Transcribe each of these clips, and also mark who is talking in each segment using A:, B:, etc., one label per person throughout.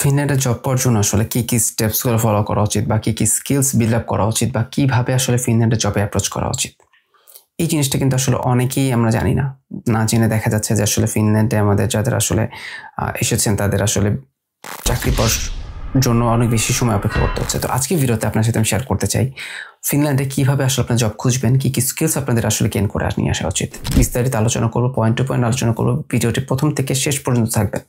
A: ফিনল্যান্ডে job পাওয়ার জন্য আসলে কি স্টেপসগুলো ফলো করা উচিত বা কি স্কিলস বিল্ড আপ করা উচিত বা কিভাবে আসলে ফিনল্যান্ডে জবে অ্যাপ্রোচ করা উচিত, এই জিনিসটা কিন্তু আসলে অনেকেই আমরা জানি না। না জেনে দেখা যাচ্ছে যে আসলে ফিনল্যান্ডে আমাদের যাদের আসলে এসেছেন তাদের আসলে চাকরি পাওয়ার জন্য অনেক বেশি সময় অপেক্ষা করতে হচ্ছে। তো আজকে ভিডিওতে আপনার সাথে আমি শেয়ার করতে চাই ফিনল্যান্ডে কিভাবে আসলে আপনার জব খুঁজবেন, কি স্কিলস আপনাদের আসলে গেইন করে নিয়ে আসা উচিত। বিস্তারিত আলোচনা করবো, পয়েন্ট টু পয়েন্ট আলোচনা করবো। ভিডিওটি প্রথম থেকে শেষ পর্যন্ত থাকবেন।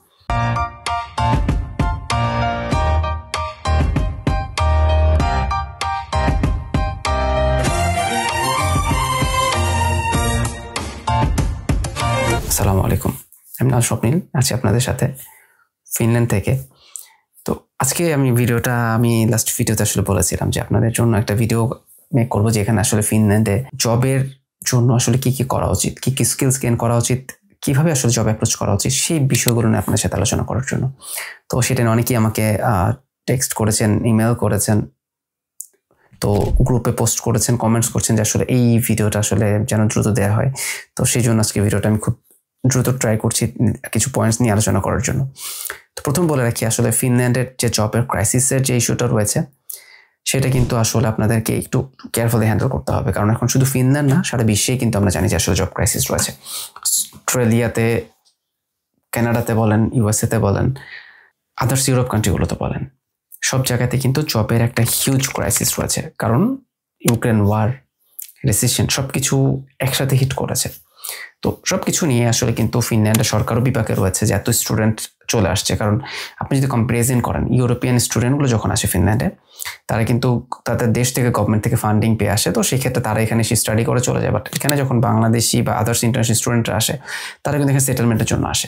A: আসসালামু আলাইকুম, আমি স্বপ্নিল আছি আপনাদের সাথে ফিনল্যান্ড থেকে। তো আজকে আমি লাস্ট ভিডিওতে আসলে বলেছিলাম যে আপনাদের জন্য একটা ভিডিও মেক করবো যেখানে আসলে ফিনল্যান্ডে জবের জন্য আসলে কি করা উচিত, কি স্কিলস গেইন করা উচিত, কিভাবে আসলে জব অ্যাপ্রোচ করা উচিত, সেই বিষয়গুলো নিয়ে আপনাদের সাথে আলোচনা করার জন্য। তো সেটা অনেকেই আমাকে টেক্সট করেছেন, ইমেল করেছেন, তো গ্রুপে পোস্ট করেছেন, কমেন্টস করছেন যে আসলে এই ভিডিওটা আসলে যেন দ্রুত দেওয়া হয়। তো সেই জন্য আজকে ভিডিওটা আমি খুব দ্রুত ট্রাই করছি কিছু পয়েন্টস নিয়ে আলোচনা করার জন্য। তো প্রথম বলে রাখি, আসলে ফিনল্যান্ডের যে জবের ক্রাইসিসের যে ইস্যুটা রয়েছে সেটা কিন্তু আসলে আপনাদেরকে একটু কেয়ারফুলি হ্যান্ডেল করতে হবে, কারণ এখন শুধু ফিনল্যান্ড না, সারা বিশ্বেই কিন্তু আমরা জানি যে আসলে জব ক্রাইসিস রয়েছে। অস্ট্রেলিয়াতে, কানাডাতে বলেন, ইউএসএতে বলেন, আদার্স ইউরোপ কান্ট্রিগুলোতে বলেন, সব জায়গাতে কিন্তু জবের একটা হিউজ ক্রাইসিস রয়েছে, কারণ ইউক্রেন ওয়ার, রিসেশন সবকিছু একসাথে হিট করেছে। তো সবকিছু নিয়ে আসলে কিন্তু ফিনল্যান্ডের সরকারও বিপাকে রয়েছে যে এত স্টুডেন্ট চলে আসছে। কারণ আপনি যদি কম্পারিজন করেন, ইউরোপিয়ান স্টুডেন্টগুলো যখন আসে ফিনল্যান্ডে, তারা কিন্তু তাদের দেশ থেকে গভর্নমেন্ট থেকে ফান্ডিং পেয়ে আসে, তো সেই ক্ষেত্রে তারা এখানে এসে স্টাডি করে চলে যায়। বাট এখানে যখন বাংলাদেশি বা আদার্স ইন্টারন্যাশনাল স্টুডেন্টরা আসে, তারা কিন্তু এখানে সেটেলমেন্টের জন্য আসে।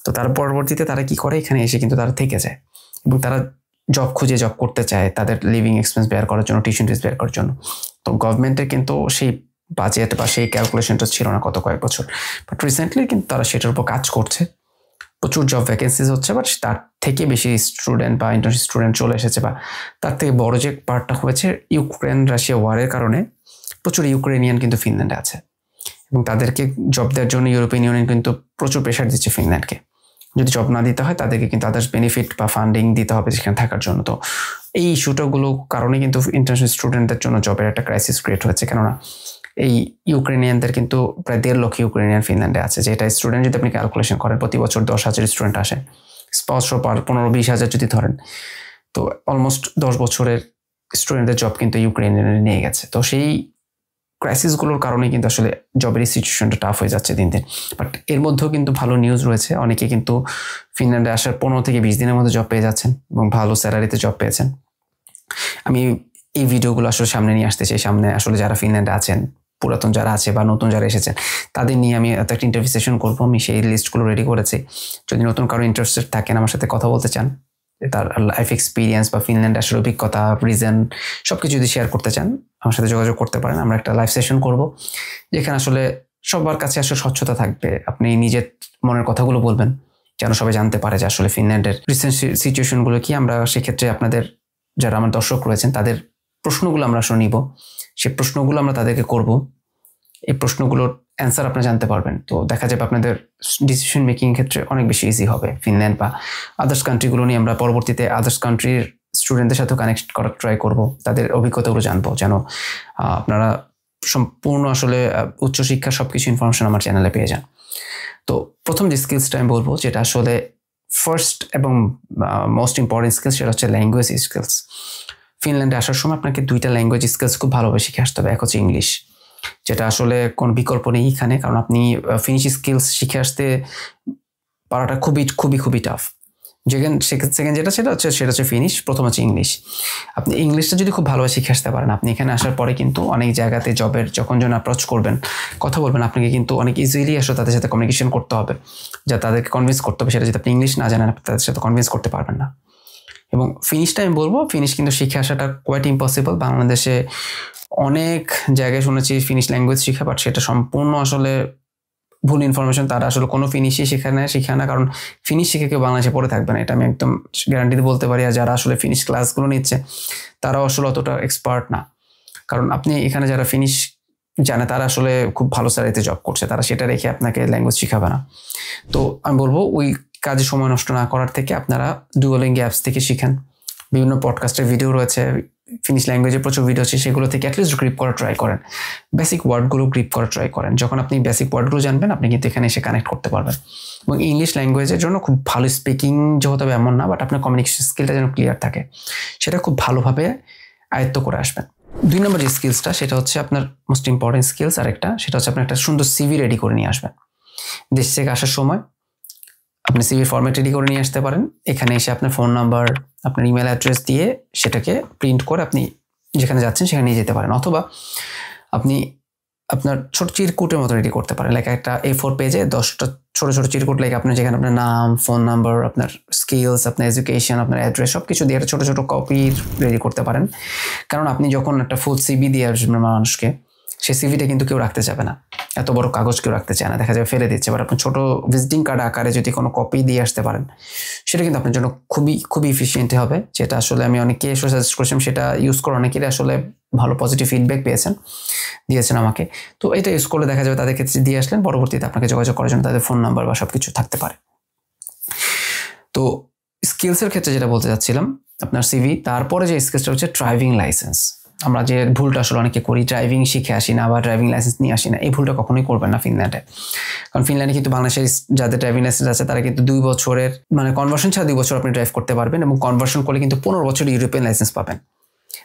A: তো তার পরবর্তীতে তারা কি করে, এখানে এসে কিন্তু তারা থেকে যায় এবং তারা জব করতে চায় তাদের লিভিং এক্সপেন্স বেয়ার করার জন্য, টিউশন ফিস বেয়ার করার জন্য। তো গভর্নমেন্টের কিন্তু সেই বাজেট বা সেই ক্যালকুলেশনটা ছিল না গত কয়েক বছর, বাট রিসেন্টলি কিন্তু তারা সেটার উপর কাজ করছে। প্রচুর জব ভ্যাকেন্সিজ হচ্ছে, বাট তার থেকে বেশি স্টুডেন্ট বা ইন্টারন্যাশনাল স্টুডেন্ট চলে এসেছে। বা তার থেকে বড় যে পার্টটা হয়েছে, ইউক্রেন রাশিয়া ওয়ারের কারণে প্রচুর ইউক্রেনিয়ান কিন্তু ফিনল্যান্ডে আছে এবং তাদেরকে জব দেওয়ার জন্য ইউরোপিয়ান ইউনিয়ন কিন্তু প্রচুর প্রেশার দিচ্ছে ফিনল্যান্ডকে। যদি জব না দিতে হয় তাদেরকে কিন্তু আদার্স বেনিফিট বা ফান্ডিং দিতে হবে সেখানে থাকার জন্য। তো এই ইস্যুটাগুলো কারণে কিন্তু ইন্টারন্যাশনাল স্টুডেন্টদের জন্য জবের একটা ক্রাইসিস ক্রিয়েট হচ্ছে। কেননা এই ইউক্রেনিয়ানদের কিন্তু প্রায় 1.5 লক্ষ ইউক্রেনিয়ান ফিনল্যান্ডে আছে, যেটা স্টুডেন্ট যদি আপনি ক্যালকুলেশন করেন, প্রতি বছর 10,000 স্টুডেন্ট আসে, 15-20 হাজার যদি ধরেন, তো অলমোস্ট 10 বছরের স্টুডেন্টদের জব কিন্তু ইউক্রেনিয়ানে নিয়ে গেছে। তো সেই ক্রাইসিসগুলোর কারণে কিন্তু আসলে জবের সিচুয়েশনটা টাফ হয়ে যাচ্ছে দিন দিন। বাট এর মধ্যেও কিন্তু ভালো নিউজ রয়েছে, অনেকে কিন্তু ফিনল্যান্ডে আসার 15 থেকে 20 দিনের মধ্যে জব পেয়ে যাচ্ছেন এবং ভালো স্যালারিতে জব পেয়েছেন। আমি এই ভিডিওগুলো আসলে সামনে নিয়ে আসতে চাই। সামনে আসলে যারা ফিনল্যান্ডে আছেন, পুরাতন যারা আছে বা নতুন যারা এসেছেন, তাদের নিয়ে আমি একটা ইন্টারভিউ সেশন করবো। আমি সেই লিস্টগুলো রেডি করেছি। যদি নতুন কারো ইন্টারেস্টেড থাকেন, আমার সাথে কথা বলতে চান, তার লাইফ এক্সপিরিয়েন্স বা ফিনল্যান্ডে আসার অভিজ্ঞতা, রিজন সবকিছু যদি শেয়ার করতে চান, আমার সাথে যোগাযোগ করতে পারেন। আমরা একটা লাইভ সেশন করব যেখানে আসলে সবার কাছে আসলে স্বচ্ছতা থাকবে। আপনি নিজের মনের কথাগুলো বলবেন যেন সবাই জানতে পারে যে আসলে ফিনল্যান্ডের রিসেন্ট সিচুয়েশনগুলো কি। আমরা সেক্ষেত্রে আপনাদের যারা আমার দর্শক রয়েছেন তাদের প্রশ্নগুলো আমরা আসলে নিব, সেই প্রশ্নগুলো আমরা তাদেরকে করব। এই প্রশ্নগুলোর অ্যান্সার আপনারা জানতে পারবেন। তো দেখা যাবে আপনাদের ডিসিশন মেকিং ক্ষেত্রে অনেক বেশি ইজি হবে। ফিনল্যান্ড বা আদার্স কান্ট্রিগুলো নিয়ে আমরা পরবর্তীতে আদার্স কান্ট্রির স্টুডেন্টদের সাথেও কানেক্ট করার ট্রাই করব, তাদের অভিজ্ঞতাগুলো জানবো, যেন আপনারা সম্পূর্ণ আসলে উচ্চশিক্ষার সবকিছু ইনফরমেশন আমার চ্যানেলে পেয়ে যান। তো প্রথম যে স্কিলসটা আমি বলবো, যেটা আসলে ফার্স্ট এবং মোস্ট ইম্পর্টেন্ট স্কিলস, সেটা হচ্ছে ল্যাঙ্গুয়েজ স্কিলস। ফিনল্যান্ডে আসার সময় আপনাকে 2টা ল্যাঙ্গুয়েজ স্কিলস খুব ভালোভাবে শিখে আসতে হবে। এক হচ্ছে ইংলিশ, যেটা আসলে কোনো বিকল্প নেই এখানে, কারণ আপনি ফিনিশ স্কিলস শিখে আসতে পারাটা খুবই টাফ। সেকেন্ড যেটা সেটা হচ্ছে ফিনিশ। প্রথম হচ্ছে ইংলিশ। আপনি ইংলিশটা যদি খুব ভালোভাবে শিখে আসতে পারেন, আপনি এখানে আসার পরে কিন্তু অনেক জায়গাতে জবের যখন অ্যাপ্রোচ করবেন, কথা বলবেন, আপনাকে কিন্তু অনেক ইজিলি আসলে তাদের সাথে কমিউনিকেশন করতে হবে, যা তাদেরকে কনভিন্স করতে হবে। সেটা যদি আপনি ইংলিশ না জানেন, আপনি তাদের সাথে কনভিন্স করতে পারবেন না। এবং ফিনিশটা আমি বলবো, ফিনিশ কিন্তু শিখে আসাটা কোয়াইট ইম্পসিবল। বাংলাদেশে অনেক জায়গায় শুনেছি ফিনিশ ল্যাঙ্গুয়েজ শিখা, বাট সেটা সম্পূর্ণ আসলে ভুল ইনফরমেশন। তারা আসলে কোনো ফিনিশই শিখায় না, কারণ ফিনিশ শিখে কেউ বাংলাদেশে পড়ে থাকবে না, এটা আমি একদম গ্যারান্টি দিয়ে বলতে পারি। আর যারা আসলে ফিনিশ ক্লাসগুলো নিচ্ছে, তারাও আসলে অতটা এক্সপার্ট না, কারণ আপনি এখানে যারা ফিনিশ জানে তারা আসলে খুব ভালো স্যালারিতে জব করছে, তারা সেটা রেখে আপনাকে ল্যাঙ্গুয়েজ শিখাবে না। তো আমি বলবো ওই কাজে সময় নষ্ট না করার থেকে আপনারা ডুওলিঙ্গো অ্যাপস থেকে শিখেন। বিভিন্ন পডকাস্টের ভিডিও রয়েছে, ফিনিশ ল্যাঙ্গুয়েজের প্রচুর ভিডিও আছে, সেগুলো থেকে অ্যাটলিস্ট গ্রিপ করা ট্রাই করেন, বেসিক ওয়ার্ডগুলো গ্রিপ করা ট্রাই করেন। যখন আপনি বেসিক ওয়ার্ডগুলো জানবেন আপনি কিন্তু এখানে এসে কানেক্ট করতে পারবেন। এবং ইংলিশ ল্যাঙ্গুয়েজের জন্য খুব ভালো স্পিকিং যে হতে হবে এমন না, বাট আপনার কমিউনিকেশন স্কিলটা যেন ক্লিয়ার থাকে, সেটা খুব ভালোভাবে আয়ত্ত করে আসবেন। 2 নম্বর যে স্কিলসটা সেটা হচ্ছে আপনার মোস্ট ইম্পর্টেন্ট স্কিলস, আরেকটা সেটা হচ্ছে আপনার একটা সুন্দর সিভি রেডি করে নিয়ে আসবেন। দেশ থেকে আসার সময় আপনি সিভির ফরম্যাট রেডি করে নিয়ে আসতে পারেন। এখানে এসে আপনার ফোন নাম্বার, আপনার ইমেল অ্যাড্রেস দিয়ে সেটাকে প্রিন্ট করে আপনি যেখানে যাচ্ছেন সেখানে নিয়ে যেতে পারেন, অথবা আপনি আপনার ছোট চিরকুটের মতো রেডি করতে পারেন। লাইক একটা A4 পেজে 10টা ছোট ছোট চিরকুট, লাইক আপনার যেখানে আপনার নাম, ফোন নাম্বার, আপনার স্কিলস, আপনার এডুকেশন, আপনার অ্যাড্রেস সব কিছু দিয়ে একটা ছোট ছোট কপি রেডি করতে পারেন। কারণ আপনি যখন একটা ফুল সিভি দিয়ে আসবেন মানুষকে, সেই সিভিটা কিন্তু কেউ রাখতে যাবে না, এত বড় কাগজ কেউ রাখতে চায় না, দেখা যাবে ফেলে দিচ্ছে। বাট আপনি ছোট ভিজিটিং কার্ড আকারে যদি কোনো কপি দিয়ে আসতে পারেন, সেটা কিন্তু আপনার জন্য খুবই খুবই ইফিসিয়েন্ট হবে। যেটা আসলে আমি অনেককে সাজেস্ট করেছিলাম, সেটা ইউজ করে অনেকেরই আসলে ভালো পজিটিভ ফিডব্যাক দিয়েছেন আমাকে। তো এটা ইউজ করলে দেখা যাবে তাদের ক্ষেত্রে দিয়ে আসলেন, পরবর্তীতে আপনাকে যোগাযোগ করার জন্য তাদের ফোন নাম্বার বা সব কিছু থাকতে পারে। তো স্কিলসের ক্ষেত্রে যেটা বলতে চাচ্ছিলাম, আপনার সিভি, তারপরে যে স্কিলসটা হচ্ছে ড্রাইভিং লাইসেন্স। আমরা যে ভুলটা আসলে অনেকে করি, ড্রাইভিং শিখে আসি না বা ড্রাইভিং লাইসেন্স নিয়ে আসি না, এই ভুলটা কখনোই করবেন না ফিনল্যান্ডে। কারণ ফিনল্যান্ডে কিন্তু বাংলাদেশের যাদের ড্রাইভিং লাইসেন্স আছে তারা কিন্তু 2 বছরের মানে কনভার্সন ছাড়া 2 বছর আপনি ড্রাইভ করতে পারবেন, এবং কনভার্সন করলে কিন্তু 15 বছর ইউরোপিয়ান লাইসেন্স পাবেন।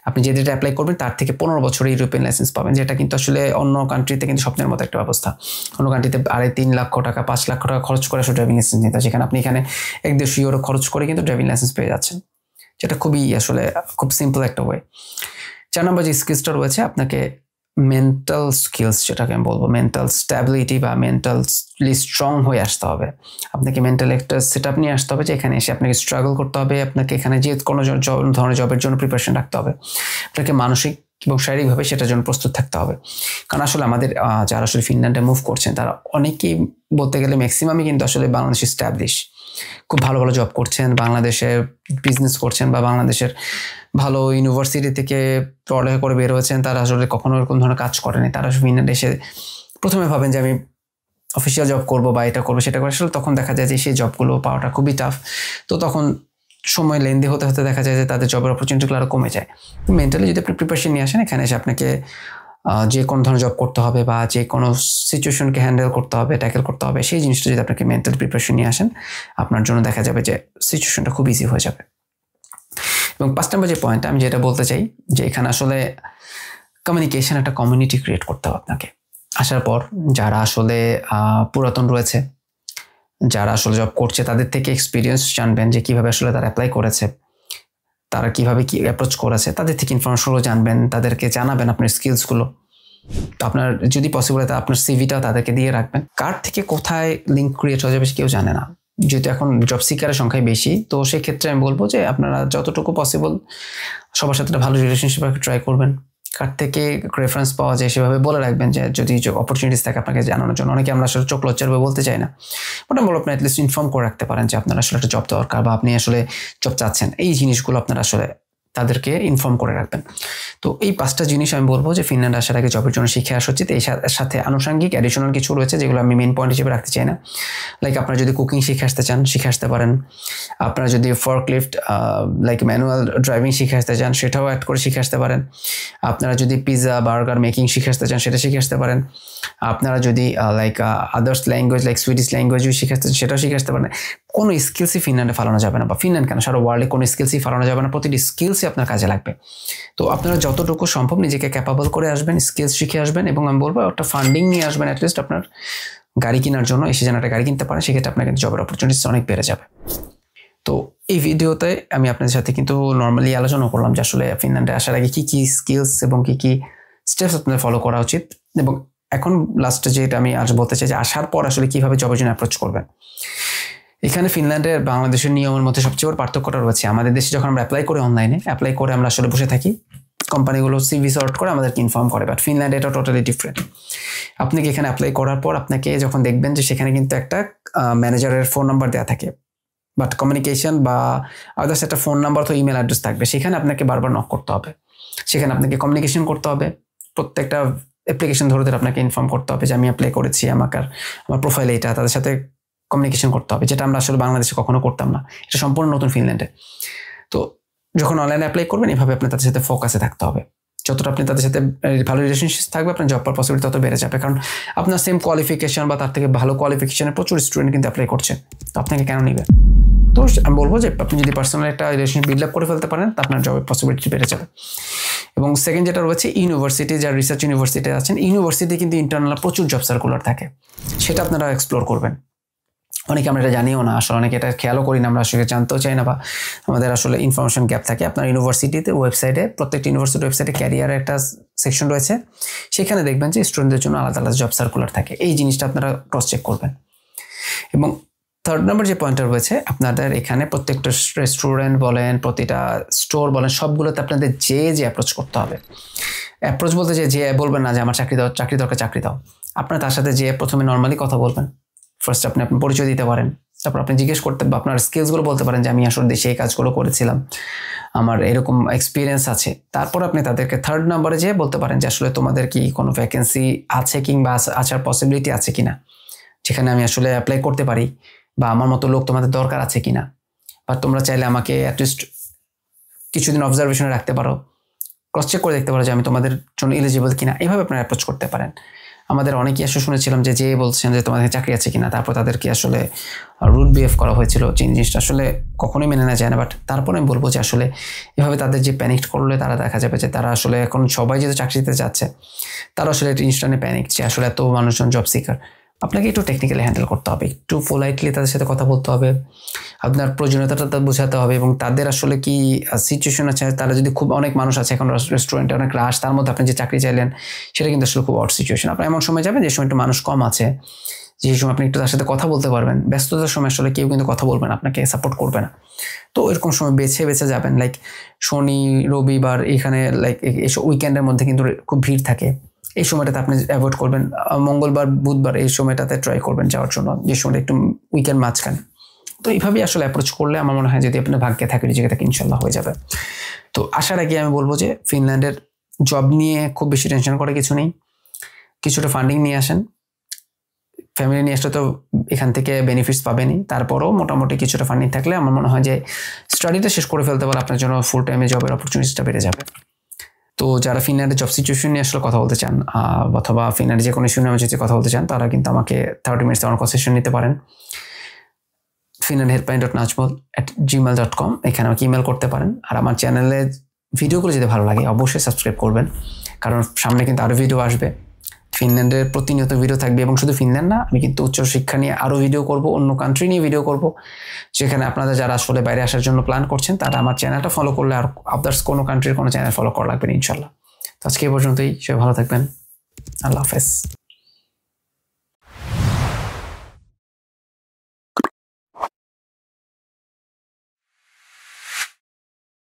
A: আপনি যে ডেটে অ্যাপ্লাই করবেন তার থেকে 15 বছরের ইউরোপিয়ান লাইসেন্স পাবেন, যেটা কিন্তু আসলে অন্য কান্ট্রিতে কিন্তু স্বপ্নের মতো একটা ব্যবস্থা। অন্য কান্ট্রিতে 3.5 লাখ টাকা 5 লাখ টাকা খরচ করে আসলে ড্রাইভিং লাইসেন্স নিতে, সেখানে আপনি এখানে 1-1.5 ইউরো খরচ করে কিন্তু ড্রাইভিং লাইসেন্স পেয়ে যাচ্ছেন, যেটা খুবই আসলে খুব সিম্পল একটা ওয়ে। 4 নম্বর যে স্কিলসটা রয়েছে, আপনাকে মেন্টাল স্কিলস, যেটাকে আমি বলবো মেন্টাল স্ট্যাবিলিটি বা মেন্টালি স্ট্রং হয়ে আসতে হবে। আপনাকে মেন্টাল একটা সেট আপ নিয়ে আসতে হবে যে এখানে এসে আপনাকে স্ট্রাগল করতে হবে, আপনাকে এখানে যে কোনো ধরনের জবের জন্য প্রিপারেশন রাখতে হবে, আপনাকে মানসিক এবং শারীরিকভাবে সেটার জন্য প্রস্তুত থাকতে হবে। কারণ আসলে আমাদের যারা আসলে ফিনল্যান্ডে মুভ করছেন তারা অনেকেই বলতে গেলে ম্যাক্সিমামই কিন্তু আসলে বাংলাদেশে স্ট্যাবলিশ, খুব ভালো ভালো জব করছেন, বাংলাদেশে বিজনেস করছেন বা বাংলাদেশের ভালো ইউনিভার্সিটি থেকে পড়ালেখা করে বের হয়েছেন। তারা আসলে কখনো এরকম ধরনের কাজ করেনি। তারা ফিনল্যান্ডে এসে প্রথমে ভাবেন যে আমি অফিসিয়াল জব করবো বা এটা করবো সেটা করবো, আসলে তখন দেখা যায় যে সেই জবগুলো পাওয়াটা খুবই টাফ। তো তখন সময় লেন্দি হতে হতে দেখা যায় যে তাদের জবের অপরচুনিটিগুলো আরও কমে যায়। তো মেন্টালি যদি আপনি প্রিপারেশন নিয়ে আসেন, এখানে এসে আপনাকে যে কোনো ধরনের জব করতে হবে বা যে কোনো সিচুয়েশনকে হ্যান্ডেল করতে হবে, ট্যাকেল করতে হবে, সেই জিনিসটা যদি আপনাকে মেন্টাল প্রিপারেশন নিয়ে আসেন, আপনার জন্য দেখা যাবে যে সিচুয়েশনটা খুব ইজি হয়ে যাবে। এবং 5 নম্বর যে পয়েন্টটা আমি যেটা বলতে চাই, যে এখানে আসলে কমিউনিকেশন, একটা কমিউনিটি ক্রিয়েট করতে হবে আপনাকে। আসার পর যারা আসলে পুরাতন রয়েছে, যারা আসলে জব করছে, তাদের থেকে এক্সপিরিয়েন্স জানবেন যে কীভাবে আসলে তারা অ্যাপ্লাই করেছে, তারা কীভাবে কি অ্যাপ্রোচ করেছে, তাদের থেকে ইনফরমেশনগুলো জানবেন, তাদেরকে জানাবেন আপনার স্কিলসগুলো। আপনার যদি পসিবল হয় আপনার সিভিটাও তাদেরকে দিয়ে রাখবেন। কার থেকে কোথায় লিঙ্ক ক্রিয়েট হয়ে যাবে কেউ জানে না, যেহেতু এখন জব সিকারের সংখ্যাই বেশি। তো সেক্ষেত্রে আমি বলবো যে আপনারা যতটুকু পসিবল সবার সাথে ভালো রিলেশনশিপ ট্রাই করবেন। কার থেকে রেফারেন্স পাওয়া যায় সেভাবে বলে রাখবেন, যে যদি অপরচুনিটিস থাকে আপনাকে জানানোর জন্য। অনেকে আমরা আসলে চোখ লজ্জার বলতে চাই না, ওটা বলো আপনি অ্যাটলিস্ট ইনফর্ম করে রাখতে পারেন যে আপনার আসলে একটা জব দরকার বা আপনি আসলে জব চাচ্ছেন। এই জিনিসগুলো আপনারা আসলে তাদেরকে ইনফর্ম করে রাখবেন। তো এই 5টা জিনিস আমি বলবো যে ফিনল্যান্ড আসার আগে জবের জন্য শিখে আসা উচিত। এই সাথে আনুষঙ্গিক অ্যাডিশনাল কিছু রয়েছে যেগুলো আমি মেন পয়েন্ট হিসেবে রাখতে চাই না। লাইক আপনারা যদি কুকিং শিখে আসতে চান, শিখে আসতে পারেন। আপনারা যদি ফর্কলিফট লাইক ম্যানুয়াল ড্রাইভিং শিখে আসতে চান, সেটাও অ্যাড করে শিখে আসতে পারেন। আপনারা যদি পিৎজা বার্গার মেকিং শিখে আসতে চান, সেটা শিখে আসতে পারেন। আপনারা যদি like others language like Swedish ল্যাঙ্গুয়েজও শিখে আসতে চান, সেটাও শিখে আসতে পারেন। কোনো স্কিলসই ফিনল্যান্ডে ফালানো যাবে না, বা ফিনল্যান্ড কেন সারা ওয়ার্ল্ডে কোনো স্কিলসই ফালানো যাবে না। প্রতিটি স্কিলসই আপনার কাজে লাগবে। তো আপনারা যতটুকু সম্ভব নিজেকে ক্যাপাবল করে আসবেন, স্কিলস শিখে আসবেন, এবং আমি বলবো একটা ফান্ডিং নিয়ে আসবেন অ্যাটলিস্ট আপনার গাড়ি কেনার জন্য। এসে যেন একটা গাড়ি কিনতে পারেন, সেক্ষেত্রে আপনার কিন্তু জবের অপরচুনিটিস অনেক বেড়ে যাবে। তো এই ভিডিওতে আমি আপনাদের সাথে কিন্তু নর্মালি আলোচনা করলাম যে আসলে ফিনল্যান্ডে আসার আগে কী কী স্কিলস এবং কী কী স্টেপস আপনাদের ফলো করা উচিত, এবং এখন লাস্টে যেটা আমি আজ বলতে চাই যে আসার পর আসলে কীভাবে জবের জন্য অ্যাপ্রোচ করবেন। এখানে ফিনল্যান্ডের বাংলাদেশের নিয়মের মধ্যে সবচেয়ে বড় পার্থক্যটা রয়েছে। আমাদের দেশে যখন আমরা অ্যাপ্লাই করি, অনলাইনে অ্যাপ্লাই করে আমরা আসলে বসে থাকি, কোম্পানিগুলো সিভি সর্ট করে আমাদেরকে ইনফর্ম করে। বাট ফিনল্যান্ডে এটা টোটালি ডিফারেন্ট। আপনাকে এখানে অ্যাপ্লাই করার পর আপনাকে যখন দেখবেন যে সেখানে কিন্তু একটা ম্যানেজারের ফোন নাম্বার দেওয়া থাকে, বাট কমিউনিকেশন বা আদার্স একটা ফোন নাম্বার তো ইমেল অ্যাড্রেস থাকবে, সেখানে আপনাকে বারবার নক করতে হবে। সেখানে আপনাকে কমিউনিকেশন করতে হবে, প্রত্যেকটা অ্যাপ্লিকেশন ধরে আপনাকে ইনফর্ম করতে হবে যে আমি অ্যাপ্লাই করেছি, আমার প্রোফাইল এইটা, তাদের সাথে কমিউনিকেশন করতে হবে, যেটা আমরা আসলে বাংলাদেশে কখনো করতাম না। এটা সম্পূর্ণ নতুন ফিনল্যান্ডে। তো যখন অনলাইনে অ্যাপ্লাই করবেন এভাবে আপনি তাদের সাথে ফোকাসে থাকতে হবে। যতটা আপনি তাদের সাথে ভালো রিলেশনশিপ থাকবে আপনার জব পাওয়ার পসিবিলিটি তত বেড়ে যাবে, কারণ আপনার সেম কোয়ালিফিকেশন বা তার থেকে ভালো কোয়ালিফিকেশনের প্রচুর স্টুডেন্ট কিন্তু অ্যাপ্লাই করছে, তো আপনাকে কেন নিবে? তো আমি বলবো যে আপনি যদি পার্সোনাল একটা রিলেশনশিপ বিল্ড আপ করে ফেলতে পারেন তা আপনার জবের পসিবিলিটি বেড়ে যাবে। এবং সেকেন্ড যেটা রয়েছে ইউনিভার্সিটি, যারা রিসার্চ ইউনিভার্সিটি আছেন, ইউনিভার্সিটি কিন্তু ইন্টারনাল প্রচুর জব সার্কুলার থাকে, সেটা আপনারা এক্সপ্লোর করবেন। অনেকে আমরা এটা জানিও না, আসলে অনেকে এটা খেয়ালও করি না, আমরা আসলে জানতেও চাই না, বা আমাদের আসলে ইনফরমেশন গ্যাপ থাকে। আপনার ইউনিভার্সিটিতে ওয়েবসাইটে, প্রত্যেকটি ইউনিভার্সিটি ওয়েবসাইটে ক্যারিয়ারের একটা সেকশন রয়েছে, সেখানে দেখবেন যে স্টুডেন্টদের জন্য আলাদা আলাদা জব সার্কুলার থাকে। এই জিনিসটা আপনারা ক্রস চেক করবেন। এবং থার্ড নাম্বার যে পয়েন্টটা রয়েছে, আপনাদের এখানে প্রত্যেকটা রেস্টুরেন্ট বলেন, প্রতিটা স্টোর বলেন, সবগুলোতে আপনাদের যে অ্যাপ্রোচ করতে হবে। অ্যাপ্রোচ বলতে যে বলবেন না যে আমার চাকরি দরকার, চাকরি দাও। আপনার তার সাথে যে প্রথমে নর্মালি কথা বলবেন, ফার্স্ট আপনি আপনার পরিচয় দিতে পারেন, তারপর আপনি জিজ্ঞেস করতে বা আপনার স্কিলসগুলো বলতে পারেন যে আমি আসলে দেশে এই কাজগুলো করেছিলাম, আমার এরকম এক্সপিরিয়েন্স আছে। তারপর আপনি তাদেরকে থার্ড নাম্বারে যেয়ে বলতে পারেন যে আসলে তোমাদের কি কোনো ভ্যাকেন্সি আছে কিংবা আসার পসিবিলিটি আছে কিনা, যেখানে আমি আসলে অ্যাপ্লাই করতে পারি, বা আমার মতো লোক তোমাদের দরকার আছে কিনা, বা তোমরা চাইলে আমাকে অ্যাটলিস্ট কিছুদিন অবজারভেশনে রাখতে পারো, ক্রস চেক করে দেখতে পারো যে আমি তোমাদের জন্য এলিজিবল কিনা। এইভাবে আপনারা অ্যাপ্রোচ করতে পারেন। আমাদের অনেকেই আসলে শুনেছিলাম যে বলছেন যে তোমাদের চাকরি আছে কিনা, তারপর তাদেরকে আসলে রুড বিহেভ করা হয়েছিল, যে জিনিসটা আসলে কখনোই মেনে নেওয়া যায় না। বাট তারপরে আমি বলবো যে আসলে এভাবে তাদের যে প্যানিক করলে তারা দেখা যাবে যে তারা আসলে এখন সবাই যেহেতু চাকরি দিতে যাচ্ছে, তারা আসলে জিনিসটা নিয়ে প্যানিক, যে আসলে এত মানুষজন জব সিকার। আপনাকে একটু টেকনিক্যালি হ্যান্ডেল করতে হবে, একটু পোলাইটলি তাদের সাথে কথা বলতে হবে, আপনার প্রয়োজনীয়তাটা বোঝাতে হবে, এবং তাদের আসলে কি সিচুয়েশন আছে। তারা যদি খুব অনেক মানুষ আছে এখন রেস্টুরেন্টে, অনেক রাশ, তার মধ্যে আপনি যে চাকরি চাইলেন সেটা কিন্তু আসলে খুব অড সিচুয়েশন। আপনার এমন সময় যাবেন যে সময় একটু মানুষ কম আছে, যে সময় আপনি একটু তার সাথে কথা বলতে পারবেন। ব্যস্ততার সময় আসলে কেউ কিন্তু কথা বলবে না, আপনাকে সাপোর্ট করবে না। তো এরকম সময় বেছে যাবেন, লাইক শনি রবিবার, এখানে লাইক এইসব উইকেন্ডের মধ্যে কিন্তু খুব ভিড় থাকে, এই সময়টাতে আপনি অ্যাভয়েড করবেন। মঙ্গলবার বুধবার এই সময়টাতে ট্রাই করবেন যাওয়ার জন্য, যে সময়টা একটু উইকেন্ড মাঝখানে। তো এইভাবেই আসলে অ্যাপ্রোচ করলে আমার মনে হয় যদি আপনার ভাগ্যে থাকে, নিজেকে থাকে, ইনশাল্লাহ হয়ে যাবে। তো আসার আগে আমি বলবো যে ফিনল্যান্ডের জব নিয়ে খুব বেশি টেনশন করার কিছু নেই। কিছুটা ফান্ডিং নিয়ে আসেন, ফ্যামিলি নিয়ে আসলে তো এখান থেকে বেনিফিটস পাবেনই, তারপরও মোটামুটি কিছুটা ফান্ডিং থাকলে আমার মনে হয় যে স্টাডিটা শেষ করে ফেলতে পারে আপনার জন্য ফুল টাইমে জবের অপরচুনিটিটা বেড়ে যাবে। তো যারা ফিনল্যান্ডের জব সিচুয়েশন নিয়ে আসলে কথা বলতে চান, অথবা ফিনল্যান্ডে যে কোনো ইস্যু নিয়ে যদি কথা বলতে চান, তারা কিন্তু আমাকে 30 মিনিটস আমার কনসালটেশন নিতে পারেন। finlandhelpline.najmol@gmail.com এখানে আমাকে ইমেল করতে পারেন। আর আমার চ্যানেলে ভিডিওগুলো যদি ভালো লাগে অবশ্যই সাবস্ক্রাইব করবেন, কারণ সামনে কিন্তু আরও ভিডিও আসবে। ফিনল্যান্ডের প্রতিনিয়ত ভিডিও থাকবে, এবং শুধু ফিনল্যান্ড না, আমি কিন্তু উচ্চশিক্ষা নিয়ে আরও ভিডিও করব, অন্য কান্ট্রি নিয়ে ভিডিও করব, যেখানে আপনাদের যারা আসলে বাইরে আসার জন্য প্ল্যান করছেন তারা আমার চ্যানেলটা ফলো করলে আর আদার্স কোনো কান্ট্রির কোনো চ্যানেল ফলো করা লাগবে না ইনশাল্লাহ। তো আজকে এই পর্যন্তই, সবাই ভালো থাকবেন, আল্লাহ হাফেজ।